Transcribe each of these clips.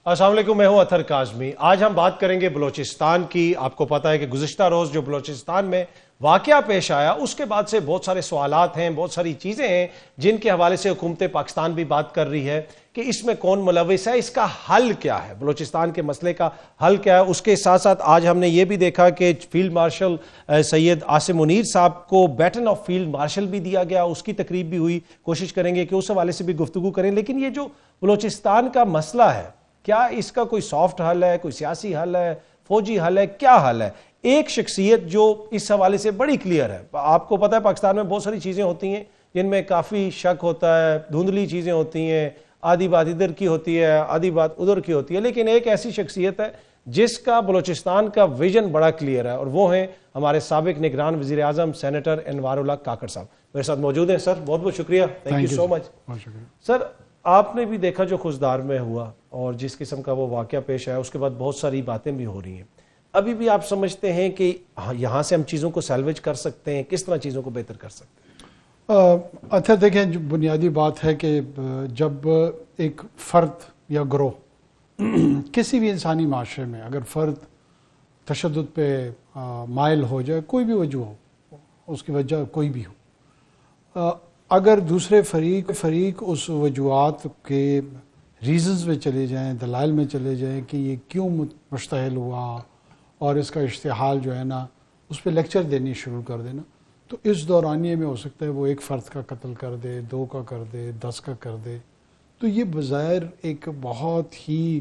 السلام علیکم، میں ہوں اطہر کاظمی۔ آج ہم بات کریں گے بلوچستان کی۔ آپ کو پتا ہے کہ گزشتہ روز جو بلوچستان میں واقعہ پیش آیا، اس کے بعد سے بہت سارے سوالات ہیں، بہت ساری چیزیں ہیں جن کے حوالے سے حکومت پاکستان بھی بات کر رہی ہے کہ اس میں کون ملوث ہے، اس کا حل کیا ہے، بلوچستان کے مسئلے کا حل کیا ہے۔ اس کے ساتھ ساتھ آج ہم نے یہ بھی دیکھا کہ فیلڈ مارشل سید عاصم منیر صاحب کو بیٹن آف فیلڈ مارشل بھی دیا گیا، اس کی تقریب بھی ہوئی۔ کوشش کریں گے کہ اس حوالے سے بھی گفتگو کریں۔ لیکن یہ جو بلوچستان کا مسئلہ ہے، کیا اس کا کوئی سافٹ حل ہے، کوئی سیاسی حل ہے، فوجی حل ہے، کیا حل ہے؟ ایک شخصیت جو اس حوالے سے بڑی کلیئر ہے۔ آپ کو پتا ہے پاکستان میں بہت ساری چیزیں ہوتی ہیں جن میں کافی شک ہوتا ہے، دھندلی چیزیں ہوتی ہیں، آدھی بات ادھر کی ہوتی ہے، آدھی بات ادھر کی ہوتی ہے، لیکن ایک ایسی شخصیت ہے جس کا بلوچستان کا ویژن بڑا کلیئر ہے، اور وہ ہیں ہمارے سابق نگران وزیر اعظم سینیٹر انوار اللہ کاکڑ صاحب میرے ساتھ موجود ہیں۔ سر بہت بہت شکریہ، تھینک یو سو مچ۔ سر آپ نے بھی دیکھا جو خوزدار میں ہوا اور جس قسم کا وہ واقعہ پیش آیا، اس کے بعد بہت ساری باتیں بھی ہو رہی ہیں۔ ابھی بھی آپ سمجھتے ہیں کہ یہاں سے ہم چیزوں کو سیلویج کر سکتے ہیں؟ کس طرح چیزوں کو بہتر کر سکتے ہیں؟ اچھا دیکھیں، جو بنیادی بات ہے کہ جب ایک فرد یا گروہ کسی بھی انسانی معاشرے میں اگر فرد تشدد پہ مائل ہو جائے، کوئی بھی وجہ ہو، اس کی وجہ کوئی بھی ہو، اگر دوسرے فریق اس وجوہات کے ریزنز میں چلے جائیں، دلائل میں چلے جائیں کہ یہ کیوں مشتعل ہوا، اور اس کا اشتعال جو ہے نا اس پہ لیکچر دینی شروع کر دینا، تو اس دورانیے میں ہو سکتا ہے وہ ایک فرد کا قتل کر دے، 2 کا کر دے، 10 کا کر دے۔ تو یہ بظاہر ایک بہت ہی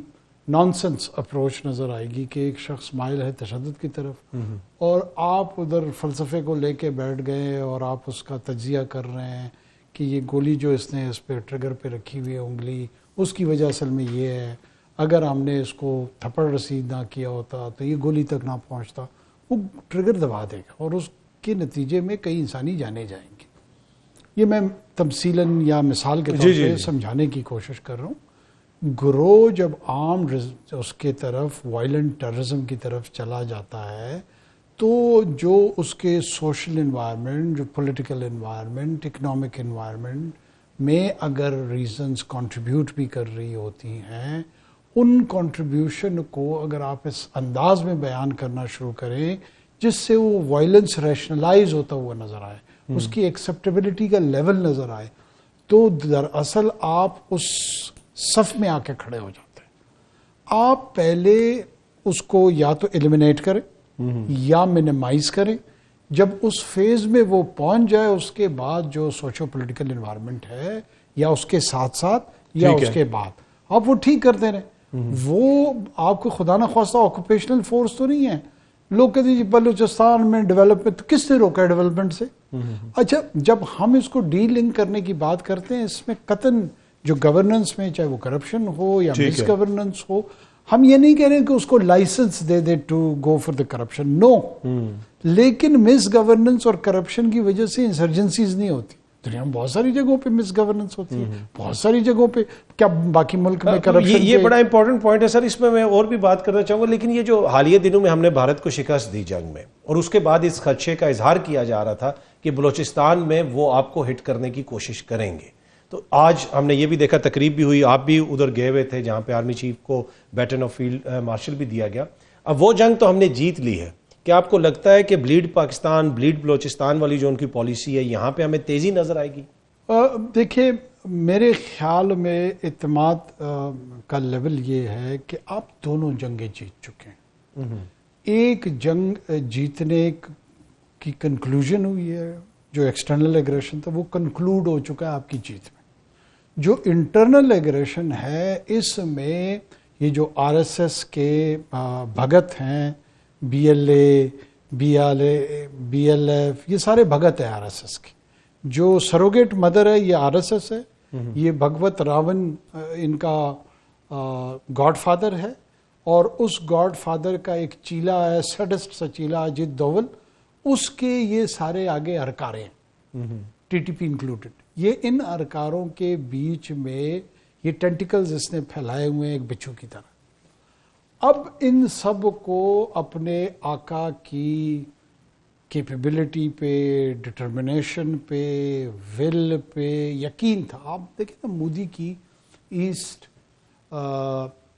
نانسنس اپروچ نظر آئے گی کہ ایک شخص مائل ہے تشدد کی طرف، اور آپ ادھر فلسفے کو لے کے بیٹھ گئے اور آپ اس کا تجزیہ کر رہے ہیں کہ یہ گولی جو اس نے اس پہ ٹریگر پہ رکھی ہوئی ہے انگلی، اس کی وجہ اصل میں یہ ہے، اگر ہم نے اس کو تھپڑ رسید نہ کیا ہوتا تو یہ گولی تک نہ پہنچتا، وہ ٹریگر دبا دے گا اور اس کے نتیجے میں کئی انسانی جانے جائیں گی۔ یہ میں تمثیلاً یا مثال کے طور پہ سمجھانے کی کوشش کر رہا ہوں۔ گروہ جب عام اس کے طرف وائلنٹ ٹیررزم کی طرف چلا جاتا ہے، تو جو اس کے سوشل انوائرمنٹ، جو پولیٹیکل انوائرمنٹ، اکنامک انوائرمنٹ میں اگر ریزنز کنٹریبیوٹ بھی کر رہی ہوتی ہیں، ان کنٹریبیوشن کو اگر آپ اس انداز میں بیان کرنا شروع کریں جس سے وہ وائلنس ریشنلائز ہوتا ہوا نظر آئے، اس کی ایکسیپٹیبلٹی کا لیول نظر آئے، تو دراصل آپ اس صف میں آ کے کھڑے ہو جاتے ہیں۔ آپ پہلے اس کو یا تو ایلیمینیٹ کریں یا منیمائز کریں۔ جب اس فیز میں وہ پہنچ جائے، اس کے بعد جو سوشو پولیٹیکل انوائرمنٹ ہے، یا اس کے ساتھ ساتھ یا اس کے بعد آپ وہ ٹھیک کرتے رہیں۔ وہ آپ کو خدا نہ خواستہ آکوپیشنل فورس تو نہیں ہے۔ لوگ کہتے ہیں بلوچستان میں ڈیولپمنٹ، کس نے روکا ہے ڈیولپمنٹ سے؟ اچھا، جب ہم اس کو ڈی لنک کرنے کی بات کرتے ہیں، اس میں قطعاً جو گورننس میں، چاہے وہ کرپشن ہو یا مس گورننس ہو، ہم یہ نہیں کہہ رہے کہ اس کو لائسنس دے دے to go for the corruption, no, لیکن مس گورننس اور کرپشن کی وجہ سے انسرجنسیز نہیں ہوتی۔ دنیا میں بہت ساری جگہوں پہ مس گورننس ہوتی ہے، بہت ساری جگہوں پہ، کیا باقی ملک میں کرپشن؟ یہ بڑا امپورٹنٹ پوائنٹ ہے سر، اس میں اور بھی بات کرنا چاہوں گا۔ لیکن یہ جو حالیہ دنوں میں ہم نے بھارت کو شکست دی جنگ میں، اور اس کے بعد اس خدشے کا اظہار کیا جا رہا تھا کہ بلوچستان میں وہ آپ کو ہٹ کرنے کی کوشش کریں گے، تو آج ہم نے یہ بھی دیکھا، تقریب بھی ہوئی، آپ بھی ادھر گئے ہوئے تھے جہاں پہ آرمی چیف کو بیٹن آف فیلڈ مارشل بھی دیا گیا۔ اب وہ جنگ تو ہم نے جیت لی ہے، کیا آپ کو لگتا ہے کہ بلیڈ پاکستان، بلیڈ بلوچستان والی جو ان کی پالیسی ہے، یہاں پہ ہمیں تیزی نظر آئے گی؟ دیکھیں، میرے خیال میں اعتماد کا لیول یہ ہے کہ آپ دونوں جنگیں جیت چکے ہیں۔ ایک جنگ جیتنے کی کنکلوژن ہوئی ہے، جو ایکسٹرنل ایگریشن تھا وہ کنکلوڈ ہو چکا ہے آپ کی جیت میں۔ جو انٹرنل ایگریشن ہے، اس میں یہ جو آر ایس ایس کے بھگت ہیں، B L A, B L F, یہ سارے بھگت ہیں آر ایس ایس کی۔ جو سروگیٹ مدر ہے یہ آر ایس ایس ہے، یہ بھگوت راون ان کا گاڈ فادر ہے، اور اس گاڈ فادر کا ایک چیلا ہے، سیڈسٹ سا چیلا، اجیت دوول، اس کے یہ سارے آگے ارکارے ہیں، ٹی ٹی پی انکلوڈڈ۔ یہ ان ارکاروں کے بیچ میں یہ ٹینٹیکلز اس نے پھیلائے ہوئے ہیں ایک بچھو کی طرح۔ اب ان سب کو اپنے آقا کی کیپیبلٹی پہ، ڈٹرمنیشن پہ، ول پہ یقین تھا۔ آپ دیکھیں نا، مودی کی ایسٹ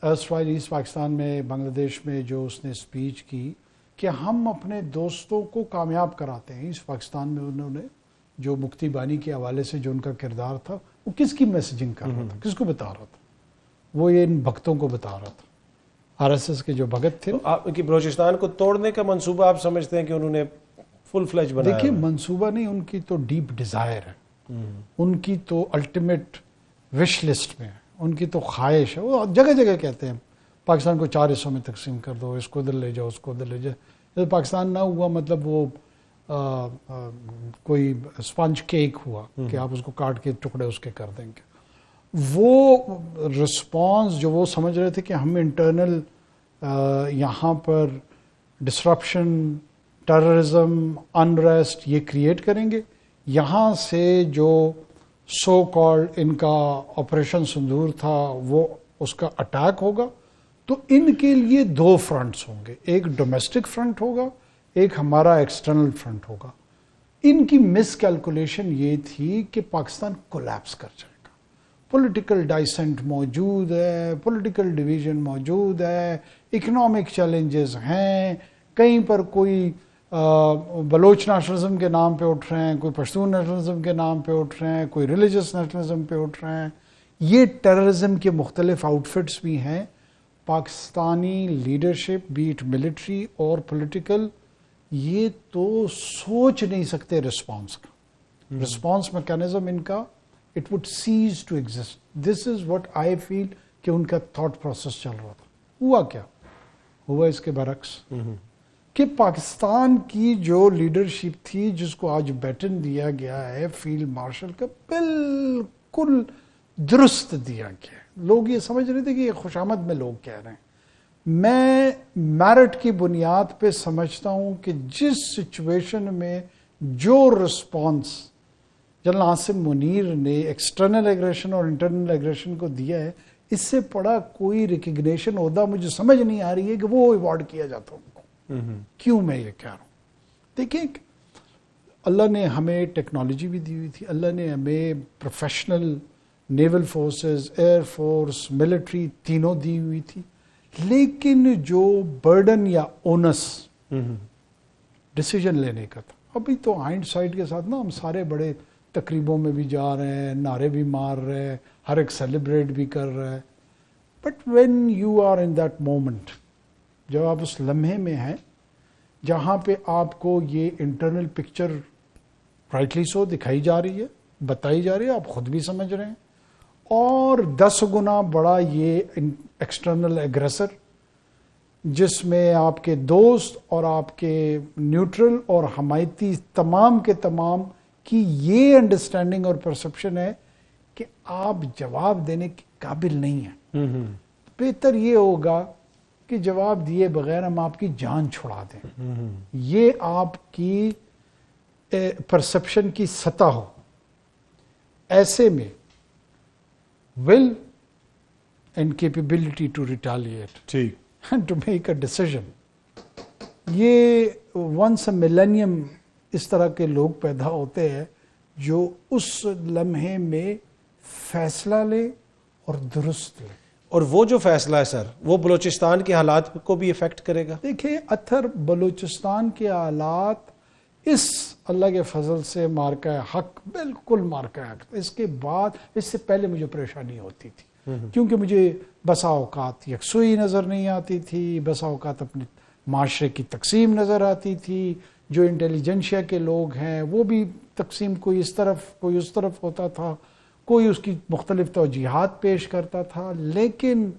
erstwhile ایسٹ پاکستان میں بنگلہ دیش میں جو اس نے اسپیچ کی کہ ہم اپنے دوستوں کو کامیاب کراتے ہیں. ایسٹ پاکستان میں انہوں نے جو مکتی بانی کے حوالے سے جو ان کا کردار تھا وہ کس کی میسیجنگ کر رہا تھا, کس کو بتا رہا تھا؟ وہ یہ ان بھگتوں کو بتا رہا تھا, آر ایس ایس کے جو بھگت تھے. آپ کی بلوچستان کو توڑنے کا منصوبہ آپ سمجھتے ہیں کہ انہوں نے فل فلیج بنایا؟ دیکھیے منصوبہ نہیں, ان کی تو ڈیپ ڈیزائر ہے, ان کی تو الٹیمیٹ وش لسٹ میں ہے, ان کی تو خواہش ہے. وہ جگہ جگہ کہتے ہیں پاکستان کو 4 حصوں میں تقسیم کر دو, اس کو ادھر لے جاؤ, اس کو ادھر لے جاؤ. جب پاکستان نہ ہوا مطلب وہ کوئی اسپنج کیک ہوا کہ آپ اس کو کاٹ کے ٹکڑے اس کے کر دیں گے. وہ رسپانس جو وہ سمجھ رہے تھے کہ ہم انٹرنل یہاں پر ڈسرپشن, ٹیررزم, انریسٹ یہ کریٹ کریں گے, یہاں سے جو سو کالڈ ان کا آپریشن سندور تھا وہ اس کا اٹیک ہوگا. تو ان کے لیے 2 فرنٹس ہوں گے, ایک ڈومیسٹک فرنٹ ہوگا, ایک ہمارا ایکسٹرنل فرنٹ ہوگا. ان کی مس کیلکولیشن یہ تھی کہ پاکستان کولیپس کر جائے گا. پولیٹیکل ڈائسنٹ موجود ہے, پولیٹیکل ڈویژن موجود ہے, اکنامک چیلنجز ہیں, کہیں پر کوئی بلوچ نیشنلزم کے نام پہ اٹھ رہے ہیں, کوئی پشتون نیشنلزم کے نام پہ اٹھ رہے ہیں, کوئی ریلیجس نیشنلزم پہ اٹھ رہے ہیں. یہ ٹیررزم کے مختلف آؤٹ فٹس بھی ہیں. Pakistani leadership be it military اور پولیٹیکل یہ تو سوچ نہیں سکتے رسپانس کا. رسپانس میکانزم ان کا it would cease to exist. This is what I feel کہ ان کا تھاٹ پروسیس چل رہا تھا. ہوا کیا ہوا اس کے برعکس کہ پاکستان کی جو لیڈرشپ تھی جس کو آج بیٹن دیا گیا ہے فیلڈ مارشل کا, بالکل درست دیا گیا ہے. لوگ یہ سمجھ رہے تھے کہ یہ خوشامد میں لوگ کہہ رہے ہیں. میں میرٹ کی بنیاد پہ سمجھتا ہوں کہ جس سچویشن میں جو رسپانس جنرل عاصم منیر نے ایکسٹرنل ایگریشن اور انٹرنل ایگریشن کو دیا ہے, اس سے بڑا کوئی ریکگنیشن عہدہ مجھے سمجھ نہیں آ رہی ہے کہ وہ ایوارڈ کیا جاتا ان کو. کیوں میں یہ کہہ رہا ہوں؟ دیکھیں اللہ نے ہمیں ٹیکنالوجی بھی دی ہوئی تھی, اللہ نے ہمیں professional naval forces, air force, military تینوں دی ہوئی تھی. لیکن جو برڈن یا اونس ڈیسیجن لینے کا تھا, ابھی تو ہائنڈ سائٹ کے ساتھ نا ہم سارے بڑے تقریبوں میں بھی جا رہے ہیں, نعرے بھی مار رہے ہیں, ہر ایک سیلیبریٹ بھی کر رہا ہے. But when you are in that moment, جب آپ اس لمحے میں ہیں جہاں پہ آپ کو یہ انٹرنل پکچر رائٹلی سو دکھائی جا رہی ہے, بتائی جا رہی ہے, آپ خود بھی سمجھ رہے ہیں, اور 10 گنا بڑا یہ ایکسٹرنل ایگریسر جس میں آپ کے دوست اور آپ کے نیوٹرل اور حمایتی تمام کے تمام کی یہ انڈرسٹینڈنگ اور پرسپشن ہے کہ آپ جواب دینے کے قابل نہیں ہیں. بہتر یہ ہوگا کہ جواب دیے بغیر ہم آپ کی جان چھڑا دیں. یہ آپ کی پرسپشن کی سطح ہو. ایسے میں will and capability to retaliate and to make a decision. یہ once a millennium اس طرح کے لوگ پیدا ہوتے ہیں جو اس لمحے میں فیصلہ لے اور درست لے. اور وہ جو فیصلہ ہے سر وہ بلوچستان کے حالات کو بھی افیکٹ کرے گا. دیکھیں اتھر بلوچستان کے حالات اس اللہ کے فضل سے مارکہ حق, بالکل مارکہ حق. اس کے بعد اس سے پہلے مجھے پریشانی ہوتی تھی کیونکہ مجھے بسا اوقات یکسوئی نظر نہیں آتی تھی, بسا اوقات اپنے معاشرے کی تقسیم نظر آتی تھی. جو انٹیلیجنشیا کے لوگ ہیں وہ بھی تقسیم کوئی اس طرف کوئی اس طرف ہوتا تھا, کوئی اس کی مختلف توجیحات پیش کرتا تھا. لیکن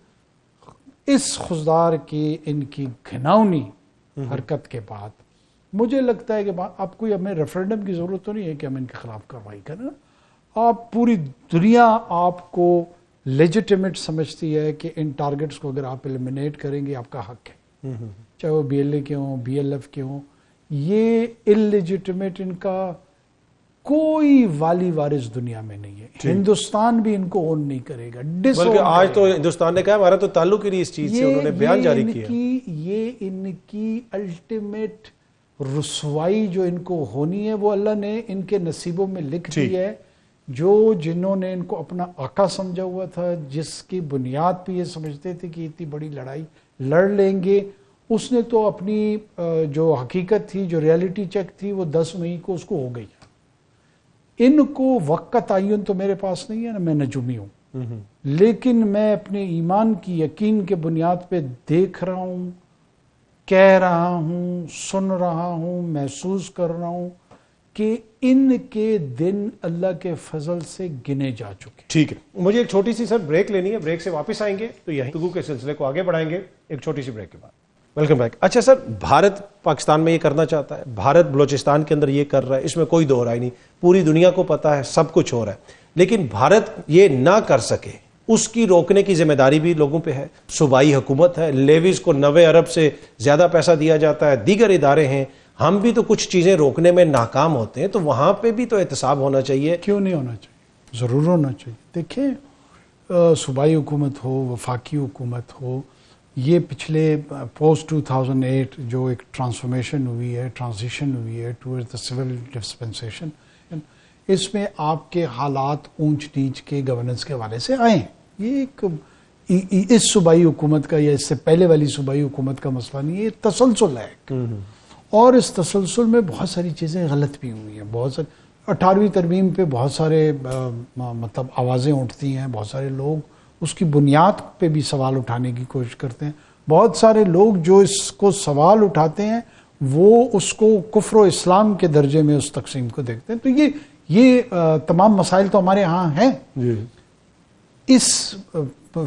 اس خضدار کی ان کی گھناؤنی حرکت کے بعد مجھے لگتا ہے کہ آپ کوئی ہمیں ریفرنڈم کی ضرورت تو نہیں ہے کہ ہم ان کے خلاف کارروائی کریں. آپ پوری دنیا آپ کو لیجیٹیمیٹ سمجھتی ہے کہ ان ٹارگٹس کو اگر آپ ایلیمنیٹ کریں گے آپ کا حق ہے, چاہے وہ بی ایل اے کے ہوں, بی ایل ایف کے ہوں. یہ انلیجیٹیمیٹ ان کا کوئی والی وارث دنیا میں نہیں ہے. ہندوستان بھی ان کو اون نہیں کرے گا. بلکہ آج تو ہندوستان نے کہا ہمارا تو تعلق ہی نہیں اس چیز سے, انہوں نے بیان جاری کیا. یہ ان کی الٹیمیٹ رسوائی جو ان کو ہونی ہے وہ اللہ نے ان کے نصیبوں میں لکھ دی ہے جنہوں نے ان کو اپنا آقا سمجھا ہوا تھا، جس کی بنیاد پہ یہ سمجھتے تھے کہ اتنی بڑی لڑائی لڑ لیں گے، اس نے تو اپنی جو حقیقت تھی، جو ریالٹی چیک تھی، وہ 10 مئی کو اس کو ہو گئی۔ ان کو وقت کا تعین تو میرے پاس نہیں ہے نا، میں نجومی ہوں، لیکن میں اپنے ایمان کی یقین کے بنیاد پہ دیکھ رہا ہوں، کہہ رہا ہوں، سن رہا ہوں، محسوس کر رہا ہوں کہ ان کے دن اللہ کے فضل سے گنے جا چکے۔ ٹھیک ہے، مجھے ایک چھوٹی سی سر بریک لینی ہے، بریک سے واپس آئیں گے تو یہی گفتگو کے سلسلے کو آگے بڑھائیں گے ایک چھوٹی سی بریک کے بعد۔ Welcome back. اچھا سر، بھارت پاکستان میں یہ کرنا چاہتا ہے، بھارت بلوچستان کے اندر یہ کر رہا ہے، اس میں کوئی دو رائے نہیں، پوری دنیا کو پتا ہے، سب کچھ ہو رہا ہے، لیکن بھارت یہ نہ کر سکے اس کی روکنے کی ذمہ داری بھی لوگوں پہ ہے۔ صوبائی حکومت ہے، لیویز کو 90 ارب سے زیادہ پیسہ دیا جاتا ہے، دیگر ادارے ہیں، ہم بھی تو کچھ چیزیں روکنے میں ناکام ہوتے ہیں، تو وہاں پہ بھی تو احتساب ہونا چاہیے۔ کیوں نہیں ہونا چاہیے؟ ضرور ہونا چاہیے۔ دیکھیں، صوبائی حکومت ہو، وفاقی حکومت ہو، یہ پچھلے پوسٹ 2008 جو ایک ٹرانسفارمیشن ہوئی ہے، ٹرانزیشن ہوئی ہے ٹورڈ دا سول ڈسپنسیشن، اس میں آپ کے حالات اونچ نیچ کے گورننس کے حوالے سے آئے ہیں۔ یہ ایک اس صوبائی حکومت کا یا اس سے پہلے والی صوبائی حکومت کا مسئلہ نہیں ہے، یہ تسلسل ہے، اور اس تسلسل میں بہت ساری چیزیں غلط بھی ہوئی ہیں۔ بہت ساری 18ویں ترمیم پہ بہت سارے مطلب آوازیں اٹھتی ہیں، بہت سارے لوگ اس کی بنیاد پہ بھی سوال اٹھانے کی کوشش کرتے ہیں۔ بہت سارے لوگ جو اس کو سوال اٹھاتے ہیں وہ اس کو کفر و اسلام کے درجے میں اس تقسیم کو دیکھتے ہیں۔ تو یہ تمام مسائل تو ہمارے ہاں ہیں۔ اس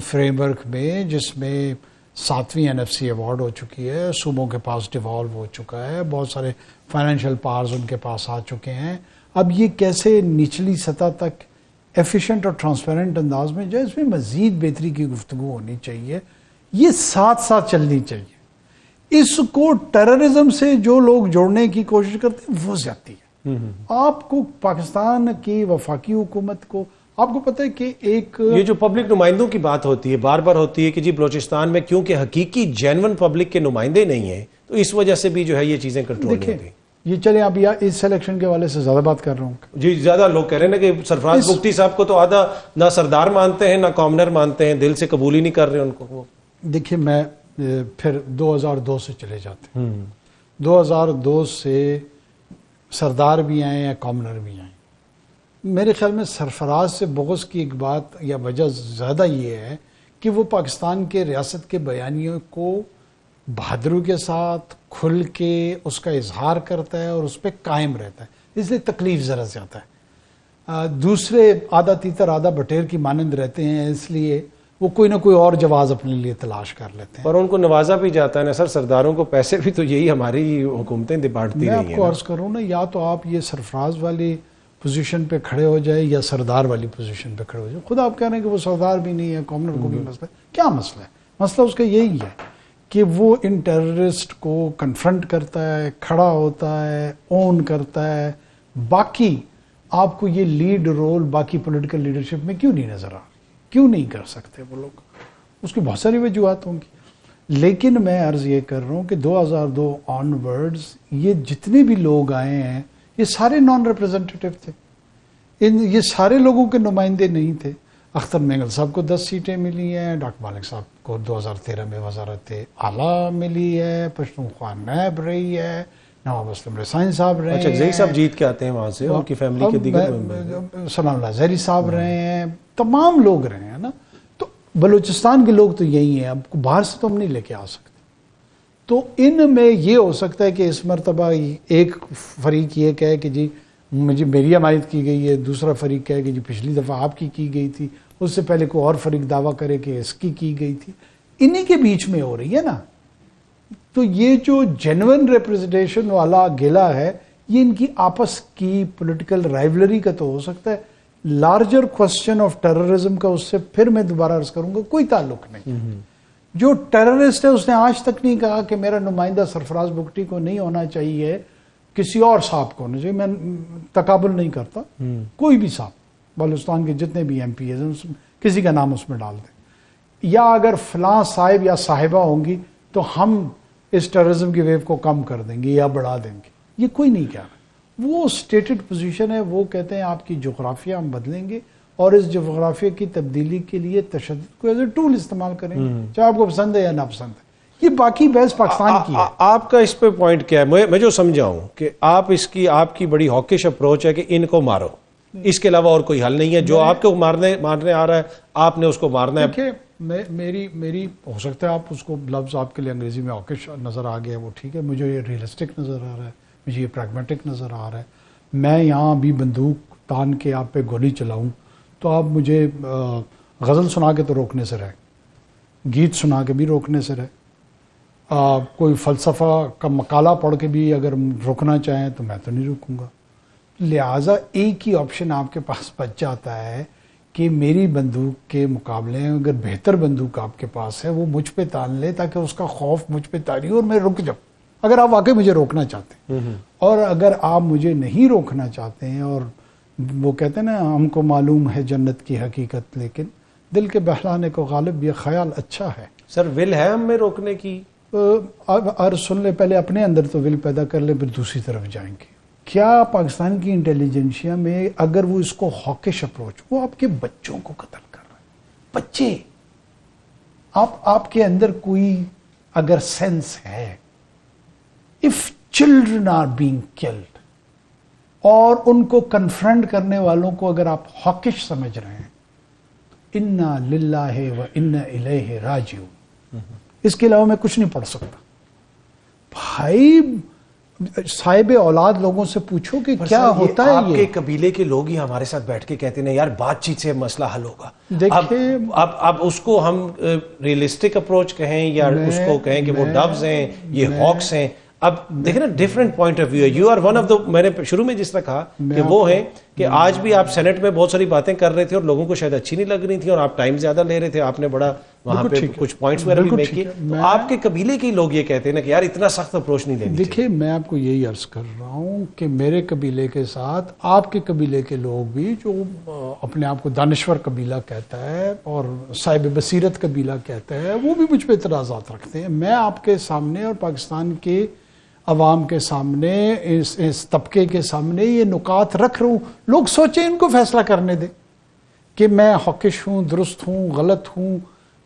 فریم ورک میں، جس میں 7ویں NFC ایوارڈ ہو چکی ہے، صوبوں کے پاس ڈیوالو ہو چکا ہے، بہت سارے فائنینشیل پاورز ان کے پاس آ چکے ہیں، اب یہ کیسے نچلی سطح تک ایفیشینٹ اور ٹرانسپیرنٹ انداز میں جو ہے، اس میں مزید بہتری کی گفتگو ہونی چاہیے، یہ ساتھ ساتھ چلنی چاہیے۔ اس کو ٹیررزم سے جو لوگ جوڑنے کی کوشش کرتے ہیں وہ زیادتی ہے۔ آپ کو پاکستان کی وفاقی حکومت کو، آپ کو پتہ ہے کہ ایک یہ جو پبلک نمائندوں کی بات ہوتی ہے، بار بار ہوتی ہے کہ جی بلوچستان میں کیونکہ حقیقی جینون پبلک کے نمائندے نہیں ہیں تو اس وجہ سے بھی جو ہے یہ چیزیں کنٹرول نہیں ہوتی۔ یہ چلیں اب اس الیکشن کے حوالے سے زیادہ بات کر رہا ہوں۔ جی زیادہ لوگ کہہ رہے ہیں نا کہ سرفراز بگٹی صاحب کو تو آدھا نہ سردار مانتے ہیں نہ کامنر مانتے ہیں، دل سے قبول ہی نہیں کر رہے ان کو۔ دیکھیے، میں پھر 2002 سے چلے جاتے ہیں۔ 2002 سے سردار بھی آئے ہیں، کامنر بھی آئے۔ میرے خیال میں سرفراز سے بغض کی ایک بات یا وجہ زیادہ یہ ہے کہ وہ پاکستان کے ریاست کے بیانیوں کو بہادری کے ساتھ کھل کے اس کا اظہار کرتا ہے اور اس پہ قائم رہتا ہے، اس لیے تکلیف ذرا زیادہ ہے۔ دوسرے آدھا تیتر آدھا بٹیر کی مانند رہتے ہیں، اس لیے وہ کوئی نہ کوئی اور جواز اپنے لیے تلاش کر لیتے ہیں، اور ان کو نوازا بھی جاتا ہے نا سر، سرداروں کو پیسے بھی تو یہی ہماری حکومتیں بانٹتی رہی ہیں۔ میں آپ کو عرض کروں نا، یا تو آپ یہ سرفراز والی پوزیشن پہ کھڑے ہو جائے یا سردار والی پوزیشن پہ کھڑے ہو جائے۔ خود آپ کہہ رہے ہیں کہ وہ سردار بھی نہیں ہے، کامنر کو بھی مسئلہ ہے۔ کیا مسئلہ ہے؟ مسئلہ اس کا یہی ہے کہ وہ ان ٹیررسٹ کو کنفرنٹ کرتا ہے، کھڑا ہوتا ہے، اون کرتا ہے۔ باقی آپ کو یہ لیڈ رول باقی پولیٹیکل لیڈرشپ میں کیوں نہیں نظر آ رہی؟ کیوں نہیں کر سکتے وہ لوگ؟ اس کی بہت ساری وجوہات ہوں گی، لیکن میں عرض یہ کر رہا ہوں کہ 2002 آن ورڈز یہ جتنے بھی لوگ آئے ہیں یہ سارے نان ریپرزینٹیٹیو تھے، یہ سارے لوگوں کے نمائندے نہیں تھے۔ اختر مینگل صاحب کو 10 سیٹیں ملی ہیں، ڈاکٹر مالک صاحب کو 2013 میں وزارت اعلیٰ ملی ہے، پشتونخوا نیب رہی ہے، نواب اسلم رسائن صاحب رہے ہیں۔ اچھا، زہری صاحب جیت کے آتے ہیں وہاں سے، ان کی فیملی کے دیگر سلام اللہ زہری صاحب رہے ہیں، تمام لوگ رہے ہیں نا۔ تو بلوچستان کے لوگ تو یہی ہیں، اب باہر سے تو ہم نہیں لے کے آ سکتے۔ تو ان میں یہ ہو سکتا ہے کہ اس مرتبہ ایک فریق یہ کہے کہ جی مجھے میری حمایت کی گئی ہے، دوسرا فریق کہے کہ جی پچھلی دفعہ آپ کی گئی تھی، اس سے پہلے کوئی اور فریق دعویٰ کرے کہ اس کی گئی تھی۔ انہی کے بیچ میں ہو رہی ہے نا۔ تو یہ جو جینون ریپرزنٹیشن والا گلا ہے، یہ ان کی آپس کی پولیٹیکل رائیولری کا تو ہو سکتا ہے، لارجر کوسچن آف ٹیررزم کا اس سے پھر میں دوبارہ عرض کروں گا کوئی تعلق نہیں۔ جو ٹیررسٹ ہے اس نے آج تک نہیں کہا کہ میرا نمائندہ سرفراز بگٹی کو نہیں ہونا چاہیے، کسی اور صاحب کو ہونا چاہیے۔ میں تقابل نہیں کرتا، کوئی بھی صاحب بلوچستان کے جتنے بھی ایم پی ہیں کسی کا نام اس میں ڈال دیں، یا اگر فلاں صاحب یا صاحبہ ہوں گی تو ہم اس ٹیررزم کی ویو کو کم کر دیں گے یا بڑھا دیں گے، یہ کوئی نہیں کہہ رہا۔ وہ اسٹیٹڈ پوزیشن ہے. وہ کہتے ہیں آپ کی جغرافیہ ہم بدلیں گے اور اس جغرافیہ کی تبدیلی کے لیے تشدد کو ایز اے ٹول استعمال کریں گے, چاہے آپ کو پسند ہے یا نہ پسند ہے. یہ باقی بحث پاکستان کی ہے. آپ کا اس پہ پوائنٹ کیا ہے؟ میں جو سمجھا ہوں کہ آپ کی بڑی ہاکش اپروچ ہے کہ ان کو مارو, اس کے علاوہ اور کوئی حل نہیں ہے. جو آپ کو مارنے آ رہا ہے آپ نے اس کو مارنا ہے. دیکھیں میری ہو سکتا ہے آپ اس کو لفظ آپ کے لیے انگریزی میں ہاکش نظر آ گیا, وہ ٹھیک ہے. مجھے یہ ریئلسٹک نظر آ رہا ہے, مجھے یہ پریگمیٹک نظر آ رہا ہے. میں یہاں ابھی بندوق تان کے آپ پہ گولی چلاؤں تو آپ مجھے غزل سنا کے تو روکنے سے رہے, گیت سنا کے بھی روکنے سے رہے, کوئی فلسفہ کا مقالہ پڑھ کے بھی اگر روکنا چاہیں تو میں تو نہیں روکوں گا. لہٰذا ایک ہی آپشن آپ کے پاس بچ جاتا ہے کہ میری بندوق کے مقابلے میں اگر بہتر بندوق آپ کے پاس ہے وہ مجھ پہ تان لے تاکہ اس کا خوف مجھ پہ تاری ہو اور میں رک جاؤں, اگر آپ واقعی مجھے روکنا چاہتے ہیں. اور اگر آپ مجھے نہیں روکنا چاہتے ہیں, اور وہ کہتے ہیں نا ہم کو معلوم ہے جنت کی حقیقت لیکن دل کے بہلانے کو غالب یہ خیال اچھا ہے. سر ول ہے ہم میں روکنے کی؟ اور سن لے, پہلے اپنے اندر تو ول پیدا کر لیں پھر دوسری طرف جائیں گے. کیا پاکستان کی انٹیلیجنسیا میں اگر وہ اس کو ہاکش اپروچ, وہ آپ کے بچوں کو قتل کر رہے ہیں, بچے, آپ کے اندر کوئی اگر سینس ہے, if children are being killed, اور ان کو کنفرنٹ کرنے والوں کو اگر آپ ہاکش سمجھ رہے ہیں, انا للہ و انا الیہ راجعون, اس کے علاوہ میں کچھ نہیں پڑھ سکتا. بھائی صاحب اولاد لوگوں سے پوچھو کہ کیا ہوتا ہے. آپ کے قبیلے کے لوگ ہی ہمارے ساتھ بیٹھ کے کہتے ہیں یار بات چیت سے مسئلہ حل ہوگا. دیکھیں اب اس کو ہم ریئلسٹک اپروچ کہیں یا اس کو کہیں کہ وہ ڈبز ہیں, یہ ہاکس ہیں. اب دیکھیں نا ڈیفرنٹ پوائنٹ آف ویو ہے. You are one of the, میں نے شروع میں جس طرح کہا کہ وہ ہیں کہ آج بھی آپ سینٹ میں بہت ساری باتیں کر رہے تھے اور لوگوں کو شاید اچھی نہیں لگ رہی تھیں اور آپ ٹائم زیادہ لے رہے تھے, آپ نے بڑا وہاں پہ کچھ پوائنٹس وغیرہ بھی میک کیے. آپ کے قبیلے کے لوگ یہ کہتے ہیں نا کہ یار اتنا سخت اپروچ نہیں لینی. دیکھیں میں آپ کو یہی عرض کر رہا ہوں کہ میرے قبیلے کے ساتھ آپ کے قبیلے کے لوگ بھی جو اپنے آپ کو دانشور قبیلہ کہتا ہے اور صاحب بصیرت قبیلہ کہتا ہے, وہ بھی مجھ پہ اعتراضات رکھتے ہیں. میں آپ کے سامنے اور پاکستان کے عوام کے سامنے, اس طبقے کے سامنے یہ نکات رکھ رہا ہوں. لوگ سوچیں, ان کو فیصلہ کرنے دیں کہ میں ہاکش ہوں, درست ہوں, غلط ہوں.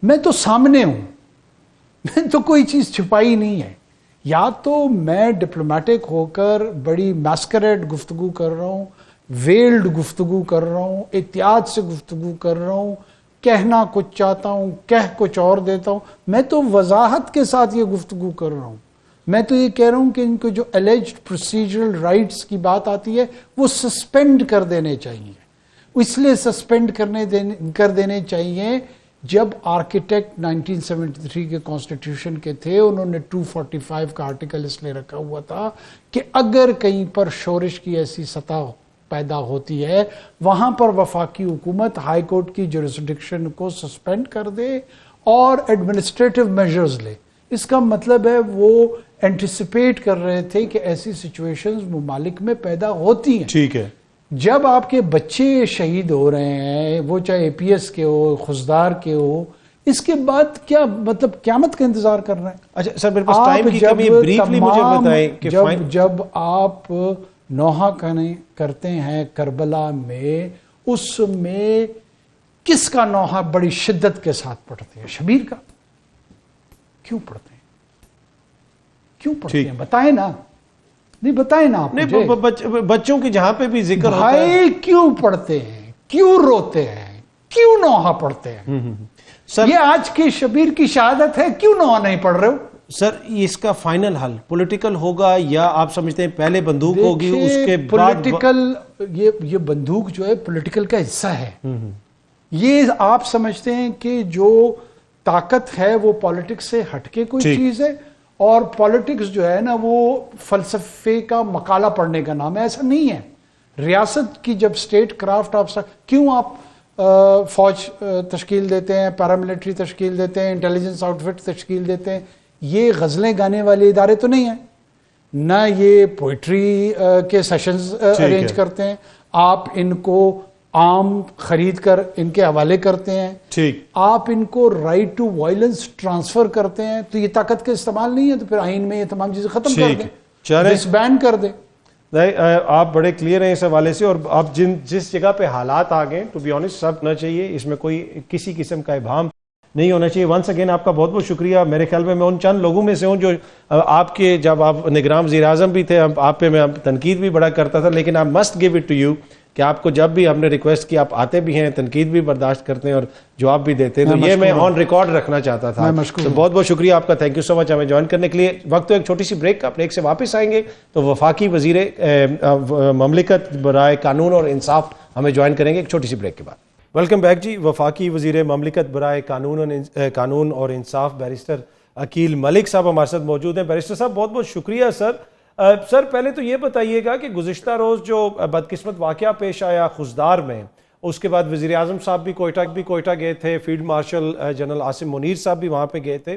میں تو سامنے ہوں, میں تو کوئی چیز چھپائی نہیں ہے. یا تو میں ڈپلومیٹک ہو کر بڑی میسکریڈ گفتگو کر رہا ہوں, ویلڈ گفتگو کر رہا ہوں, احتیاط سے گفتگو کر رہا ہوں, کہنا کچھ چاہتا ہوں کہہ کچھ اور دیتا ہوں. میں تو وضاحت کے ساتھ یہ گفتگو کر رہا ہوں. میں تو یہ کہہ رہا ہوں کہ ان کو جو الیجڈ پروسیجرل رائٹس کی بات آتی ہے وہ سسپینڈ کر دینے چاہیے. اس لیے سسپینڈ کر دینے چاہیے جب آرکیٹیکٹ 1973 کے کانسٹیٹیوشن کے تھے, انہوں نے 245 کا آرٹیکل اس لیے رکھا ہوا تھا کہ اگر کہیں پر شورش کی ایسی سطح پیدا ہوتی ہے وہاں پر وفاقی حکومت ہائی کورٹ کی جورسڈکشن کو سسپینڈ کر دے اور ایڈمنسٹریٹو میجرز لے. اس کا مطلب ہے وہ اینٹیسپیٹ کر رہے تھے کہ ایسی سچویشنز ممالک میں پیدا ہوتی ہیں. ٹھیک ہے, جب آپ کے بچے شہید ہو رہے ہیں, وہ چاہے APS کے ہو, خزدار کے ہو, اس کے بعد کیا مطلب قیامت کا انتظار کر رہے ہیں. اچھا سر میرے پاس ٹائم کی کمی ہے, بریفلی مجھے بتائیں کہ جب آپ نوحہ کرتے ہیں کربلا میں, اس میں کس کا نوحہ بڑی شدت کے ساتھ پڑھتے ہیں؟ شبیر کا. کیوں پڑھتے ہیں؟ کیوں پڑھتے ہیں بتائیں نا, نہیں بتائیں نا آپ مجھے. بچوں کی جہاں پہ بھی ذکر ہوتا ہے بھائی کیوں پڑھتے ہیں, کیوں روتے ہیں, کیوں نوحہ پڑھتے ہیں؟ سر یہ آج کی شبیر کی شہادت ہے, کیوں نوحہ نہیں پڑھ رہے ہو؟ سر اس کا فائنل حل پولیٹیکل ہوگا یا آپ سمجھتے ہیں پہلے بندوق ہوگی اس کے بعد پولیٹیکل؟ یہ بندوق جو ہے پولیٹیکل کا حصہ ہے. یہ آپ سمجھتے ہیں کہ جو طاقت ہے وہ پالیٹکس سے ہٹ کے کوئی چیز ہے, اور پالیٹکس جو ہے نا وہ فلسفے کا مقالہ پڑھنے کا نام ہے. ایسا نہیں ہے. ریاست کی جب سٹیٹ کرافٹ آپ کیوں آپ فوج تشکیل دیتے ہیں, پیراملٹری تشکیل دیتے ہیں, انٹیلیجنس آؤٹ فٹ تشکیل دیتے ہیں, یہ غزلیں گانے والے ادارے تو نہیں ہیں, نہ یہ پوئٹری کے سیشنز ارینج کرتے ہیں. آپ ان کو عام خرید کر ان کے حوالے کرتے ہیں, ٹھیک, آپ ان کو رائٹ ٹو وائلنس ٹرانسفر کرتے ہیں. تو یہ طاقت کا استعمال نہیں ہے, تو پھر آئین میں یہ تمام چیزیں ختم کر دیں, ڈس بین کر دیں. آپ بڑے کلیئر ہیں اس حوالے سے، اور آپ جس جگہ پہ حالات آ گئے ٹو بی آنیسٹ سب نہ چاہیے، اس میں کوئی کسی قسم کا ابہام نہیں ہونا چاہیے. ونس اگین آپ کا بہت بہت شکریہ. میرے خیال میں ان چند لوگوں میں سے ہوں جو آپ کے جب آپ نگراں وزیر اعظم بھی تھے، آپ پہ میں تنقید بھی بڑا کرتا تھا، لیکن آپ must give it to you کہ آپ کو جب بھی ہم نے ریکویسٹ کی آپ آتے بھی ہیں، تنقید بھی برداشت کرتے ہیں اور جواب بھی دیتے ہیں. تو یہ میں آن ریکارڈ رکھنا چاتا تھا. تو بہت بہت شکریہ آپ کا، تھینک یو سو مچ ہمیں جوائن کرنے کے لیے. وقت تو ایک چھوٹی سی بریک کا، بریک سے واپس آئیں گے تو وفاقی وزیر مملکت برائے قانون اور انصاف ہمیں جوائن کریں گے ایک چھوٹی سی بریک کے بعد. ویلکم بیک جی. وفاقی وزیر مملکت برائے قانون اور انصاف بیرسٹر عقیل ملک صاحب ہمارے ساتھ موجود ہیں. بیرسٹر صاحب بہت بہت شکریہ سر. سر پہلے تو یہ بتائیے گا کہ گزشتہ روز جو بدقسمت واقعہ پیش آیا خضدار میں، اس کے بعد وزیر اعظم صاحب بھی کوئٹہ گئے تھے، field marshal general Asim Munir صاحب بھی وہاں پہ گئے تھے.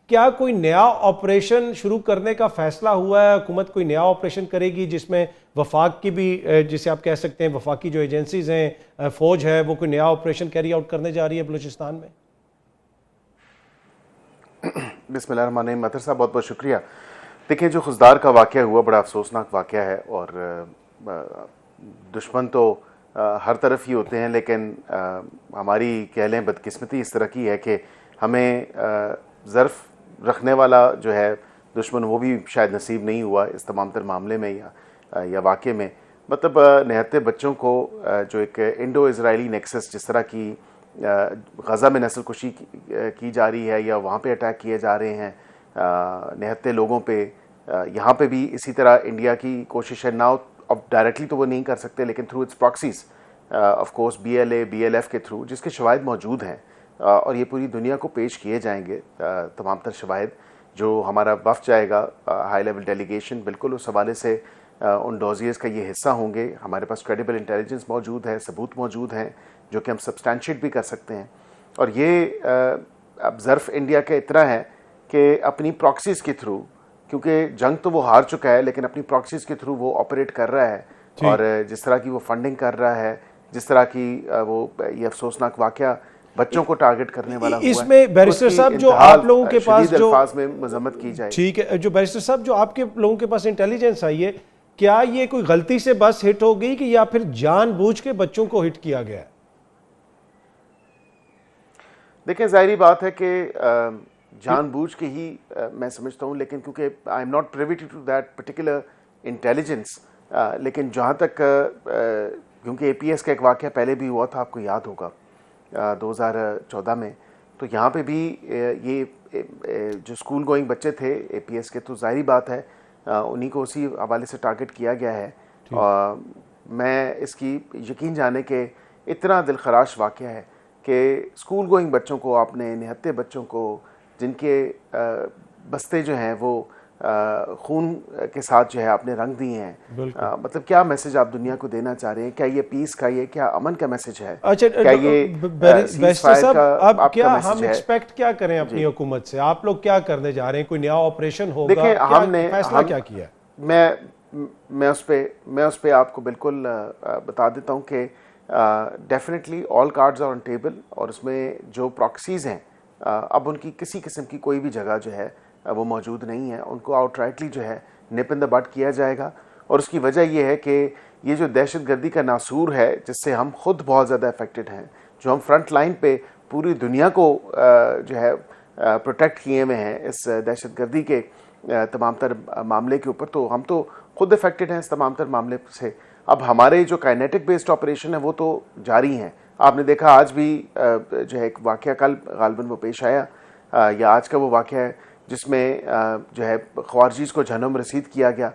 کیا کوئی نیا آپریشن شروع کرنے کا فیصلہ ہوا ہے؟ حکومت کوئی نیا آپریشن کرے گی جس میں وفاق کی بھی، جسے آپ کہہ سکتے ہیں وفاقی جو ایجنسیز ہیں، فوج ہے، وہ کوئی نیا آپریشن کیری آؤٹ کرنے جا رہی ہے بلوچستان میں؟ بسم اللہ الرحمن الرحیم. مطہر صاحب بہت بہت شکریہ. دیکھیں جو خضدار کا واقعہ ہوا بڑا افسوسناک واقعہ ہے، اور دشمن تو ہر طرف ہی ہوتے ہیں، لیکن ہماری کہہ لیں بدقسمتی اس طرح کی ہے کہ ہمیں ظرف رکھنے والا جو ہے دشمن وہ بھی شاید نصیب نہیں ہوا اس تمام تر معاملے میں یا واقعے میں. مطلب نہتے بچوں کو جو ایک انڈو اسرائیلی نیکسس جس طرح کی غزہ میں نسل کشی کی جا رہی ہے یا وہاں پہ اٹیک کیے جا رہے ہیں نہتے لوگوں پہ، یہاں پہ بھی اسی طرح انڈیا کی کوشش ہے. ناؤ اب ڈائریکٹلی تو وہ نہیں کر سکتے، لیکن through its proxies of course BLA BLF کے تھرو، جس کے شواہد موجود ہیں اور یہ پوری دنیا کو پیش کیے جائیں گے تمام تر شواہد. جو ہمارا وفد جائے گا ہائی لیول ڈیلیگیشن، بالکل اس حوالے سے ان ڈوزیز کا یہ حصہ ہوں گے. ہمارے پاس کریڈیبل انٹیلیجنس موجود ہے، ثبوت موجود ہیں جو کہ ہم سبسٹینشیٹ بھی کر سکتے ہیں. اور یہ اب ظرف انڈیا کا اتنا ہے کہ اپنی پراکسیز کے تھرو، کیونکہ جنگ تو وہ ہار چکا ہے لیکن اپنی پراکسیز کے تھرو وہ آپریٹ کر رہا ہے، اور جس طرح کی وہ فنڈنگ کر رہا ہے، جس طرح کی وہ یہ افسوسناک واقعہ بچوں کو ٹارگٹ کرنے والا ہوا ہے، اس میں بیرسٹر صاحب جو آپ لوگوں کے پاس شدید الفاظ میں مذمت کی جائے. ٹھیک ہے، جو بیرسٹر صاحب جو آپ کے لوگوں کے پاس انٹیلیجنس آئی ہے، کیا یہ کوئی غلطی سے بس ہٹ ہو گئی کہ یا پھر جان بوجھ کے بچوں کو ہٹ کیا گیا ہے؟ دیکھیں ظاہری بات ہے کہ جان بوجھ کے ہی میں سمجھتا ہوں، لیکن کیونکہ I am not privy to that particular intelligence, لیکن جہاں تک کیونکہ APS کا ایک واقعہ پہلے بھی ہوا تھا، آپ کو یاد ہوگا 2014 میں، تو یہاں پہ بھی یہ جو اسکول گوئنگ بچے تھے APS کے، تو ظاہری بات ہے انہی کو اسی حوالے سے ٹارگٹ کیا گیا ہے. میں اس کی یقین جانے کہ اتنا دلخراش واقعہ ہے کہ اسکول گوئنگ بچوں کو، آپ نے نہتے بچوں کو جن کے بستے جو ہیں وہ خون کے ساتھ جو ہے آپ نے رنگ دیے ہیں، مطلب کیا میسج آپ دنیا کو دینا چاہ رہے ہیں؟ کیا یہ پیس کا، یہ کیا امن کا میسج ہے؟ کیا یہ بیرسٹر صاحب اب کیا ہم ایکسپیکٹ کیا کریں اپنی حکومت سے؟ آپ لوگ کیا کرنے جا رہے ہیں؟ کوئی نیا آپریشن ہوگا؟ دیکھیں ہم نے فیصلہ کیا کیا؟ میں اس پہ آپ کو بالکل بتا دیتا ہوں کہ definitely all cards are on table, اور اس میں جو پراکسیز ہیں اب ان کی کسی قسم کی کوئی بھی جگہ جو ہے وہ موجود نہیں ہے. ان کو آؤٹ رائٹلی جو ہے نپ ان دا بڈ کیا جائے گا. اور اس کی وجہ یہ ہے کہ یہ جو دہشت گردی کا ناسور ہے جس سے ہم خود بہت زیادہ افیکٹڈ ہیں، جو ہم فرنٹ لائن پہ پوری دنیا کو جو ہے پروٹیکٹ کیے ہوئے ہیں اس دہشت گردی کے تمام تر معاملے کے اوپر، تو ہم تو خود افیکٹڈ ہیں اس تمام تر معاملے سے. اب ہمارے جو کائنیٹک بیسڈ آپریشن ہے وہ تو جاری ہیں. آپ نے دیکھا آج بھی جو ہے ایک واقعہ کل غالباً وہ پیش آیا، یا آج کا وہ واقعہ ہے جس میں جو ہے خوارجیز کو جہنم رسید کیا گیا.